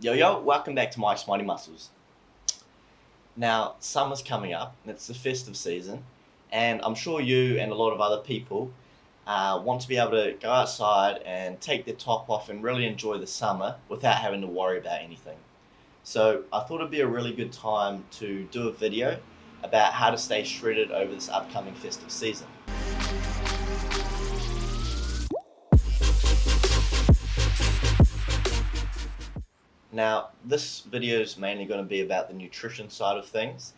Yo yo, welcome back to Mike's Mighty Muscles. Now, summer's coming up, and it's the festive season, and I'm sure you and a lot of other people want to be able to go outside and take their top off and really enjoy the summer without having to worry about anything. So, I thought it'd be a really good time to do a video about how to stay shredded over this upcoming festive season. Now, this video is mainly going to be about the nutrition side of things,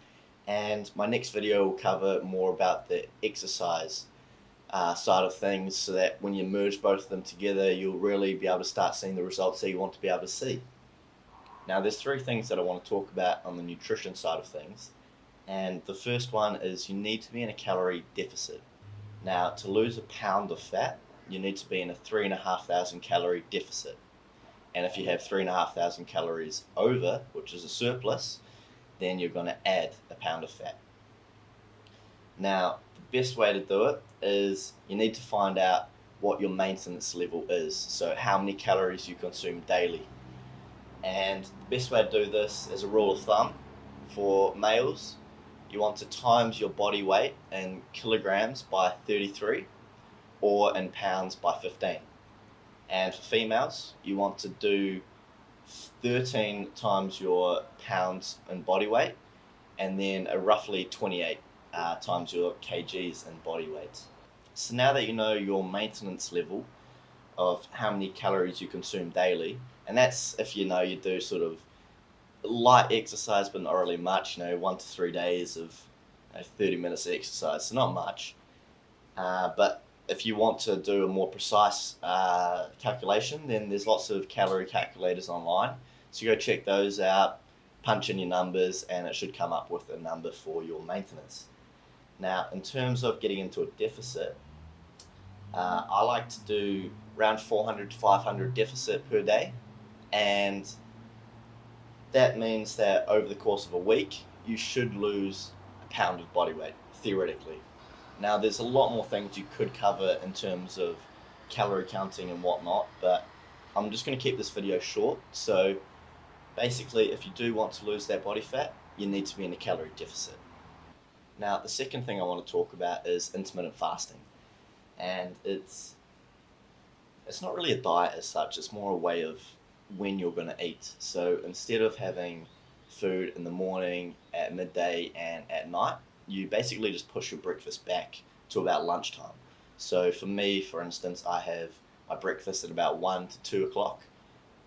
and my next video will cover more about the exercise side of things, so that when you merge both of them together, you'll really be able to start seeing the results that you want to be able to see. Now, there's three things that I want to talk about on the nutrition side of things, and the first one is you need to be in a calorie deficit. Now, to lose a pound of fat, you need to be in a 3,500 calorie deficit. And if you have 3,500 calories over, which is a surplus, then you're going to add a pound of fat. Now, the best way to do it is you need to find out what your maintenance level is, so how many calories you consume daily. And the best way to do this, as a rule of thumb, for males, you want to times your body weight in kilograms by 33 or in pounds by 15. And for females, you want to do 13 times your pounds in body weight, and then a roughly 28 times your kgs in body weight. So now that you know your maintenance level of how many calories you consume daily, and that's if you know you do sort of light exercise but not really much, 1 to 3 days of 30 minutes of exercise, so not much. But if you want to do a more precise calculation, then there's lots of calorie calculators online. So go check those out, punch in your numbers, and it should come up with a number for your maintenance. Now, in terms of getting into a deficit, I like to do around 400 to 500 deficit per day. And that means that over the course of a week, you should lose a pound of body weight, theoretically. Now, there's a lot more things you could cover in terms of calorie counting and whatnot, but I'm just going to keep this video short. So basically, if you do want to lose that body fat, you need to be in a calorie deficit. Now, the second thing I want to talk about is intermittent fasting. And it's not really a diet as such, it's more a way of when you're going to eat. So instead of having food in the morning, at midday, and at night, you basically just push your breakfast back to about lunchtime. So for me, for instance, I have my breakfast at about 1 to 2 o'clock,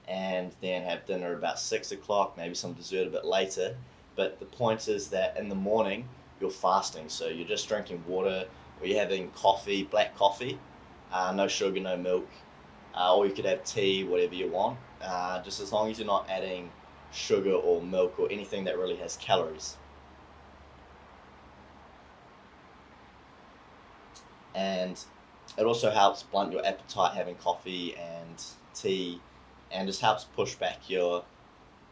and then have dinner about 6 o'clock, maybe some dessert a bit later. But the point is that in the morning, you're fasting. So you're just drinking water, or you're having coffee, black coffee, no sugar, no milk, or you could have tea, whatever you want, just as long as you're not adding sugar or milk or anything that really has calories. And it also helps blunt your appetite having coffee and tea, and just helps push back your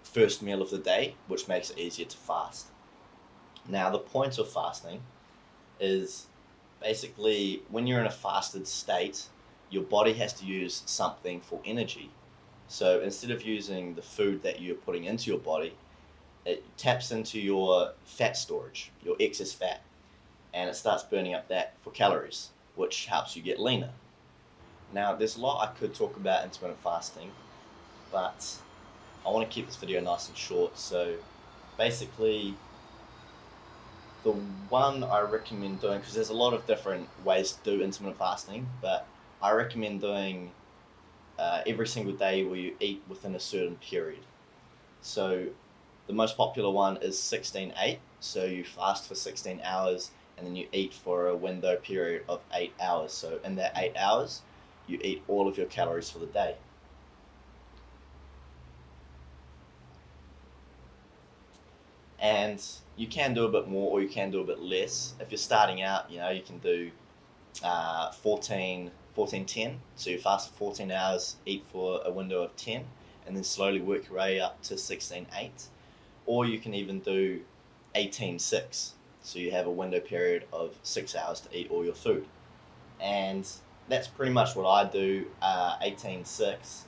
first meal of the day, which makes it easier to fast. Now, the point of fasting is basically when you're in a fasted state, your body has to use something for energy. So instead of using the food that you're putting into your body, it taps into your fat storage, your excess fat, and it starts burning up that for calories, which helps you get leaner. Now, there's a lot I could talk about intermittent fasting, but I want to keep this video nice and short. So basically, the one I recommend doing, because there's a lot of different ways to do intermittent fasting, but I recommend doing every single day where you eat within a certain period. So the most popular one is 16-8, so you fast for 16 hours and then you eat for a window period of 8 hours. So in that 8 hours, you eat all of your calories for the day. And you can do a bit more or you can do a bit less. If you're starting out, you can do 14-10. So you fast for 14 hours, eat for a window of 10, and then slowly work your way up to 16-8. Or you can even do 18-6. So you have a window period of 6 hours to eat all your food. And that's pretty much what I do, 18-6.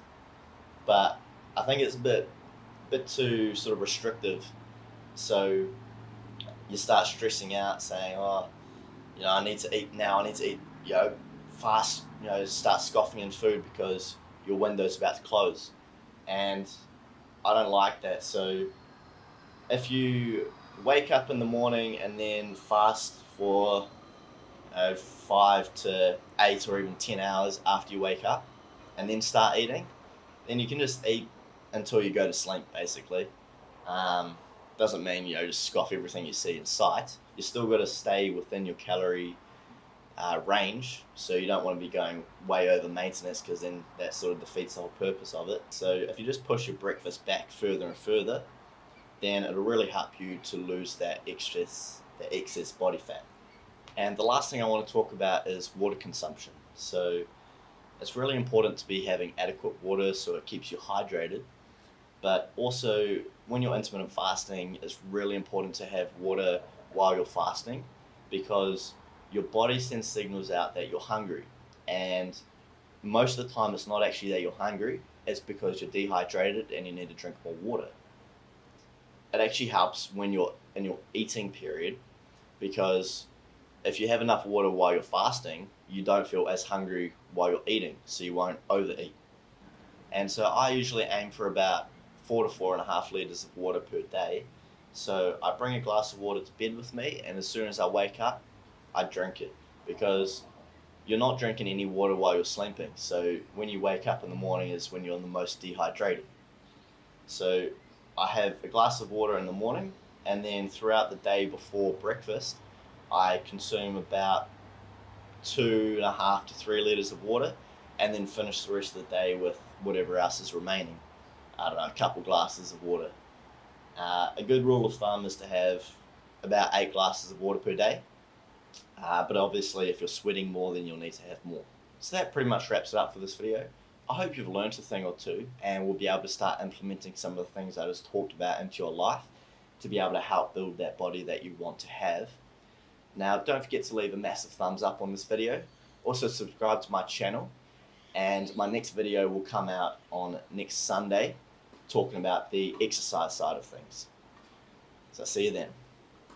But I think it's a bit bit too sort of restrictive. So you start stressing out, saying, "Oh, I need to eat now. I need to eat, fast. Start scoffing in food because your window's about to close." And I don't like that. So if you wake up in the morning and then fast for 5 to 8 or even 10 hours after you wake up, and then start eating, then you can just eat until you go to sleep, basically. Um, doesn't mean just scoff everything you see in sight. You still got to stay within your calorie range, so you don't want to be going way over maintenance, because then that sort of defeats the whole purpose of it. So if you just push your breakfast back further and further, then it'll really help you to lose that excess body fat. And the last thing I want to talk about is water consumption. So it's really important to be having adequate water so it keeps you hydrated. But also, when you're intermittent fasting, it's really important to have water while you're fasting, because your body sends signals out that you're hungry. And most of the time, it's not actually that you're hungry, it's because you're dehydrated and you need to drink more water. It actually helps when you're in your eating period, because if you have enough water while you're fasting, you don't feel as hungry while you're eating, so you won't overeat. And so I usually aim for about 4 to 4.5 liters of water per day. So I bring a glass of water to bed with me, and as soon as I wake up, I drink it, because you're not drinking any water while you're sleeping. So when you wake up in the morning is when you're the most dehydrated. So I have a glass of water in the morning, and then throughout the day before breakfast, I consume about 2.5 to 3 liters of water, and then finish the rest of the day with whatever else is remaining. I don't know, a couple glasses of water. A good rule of thumb is to have about 8 glasses of water per day. But obviously, if you're sweating more, then you'll need to have more. So that pretty much wraps it up for this video. I hope you've learned a thing or two, and will be able to start implementing some of the things I just talked about into your life to be able to help build that body that you want to have. Now, don't forget to leave a massive thumbs up on this video. Also, subscribe to my channel, and my next video will come out on next Sunday, talking about the exercise side of things. So see you then.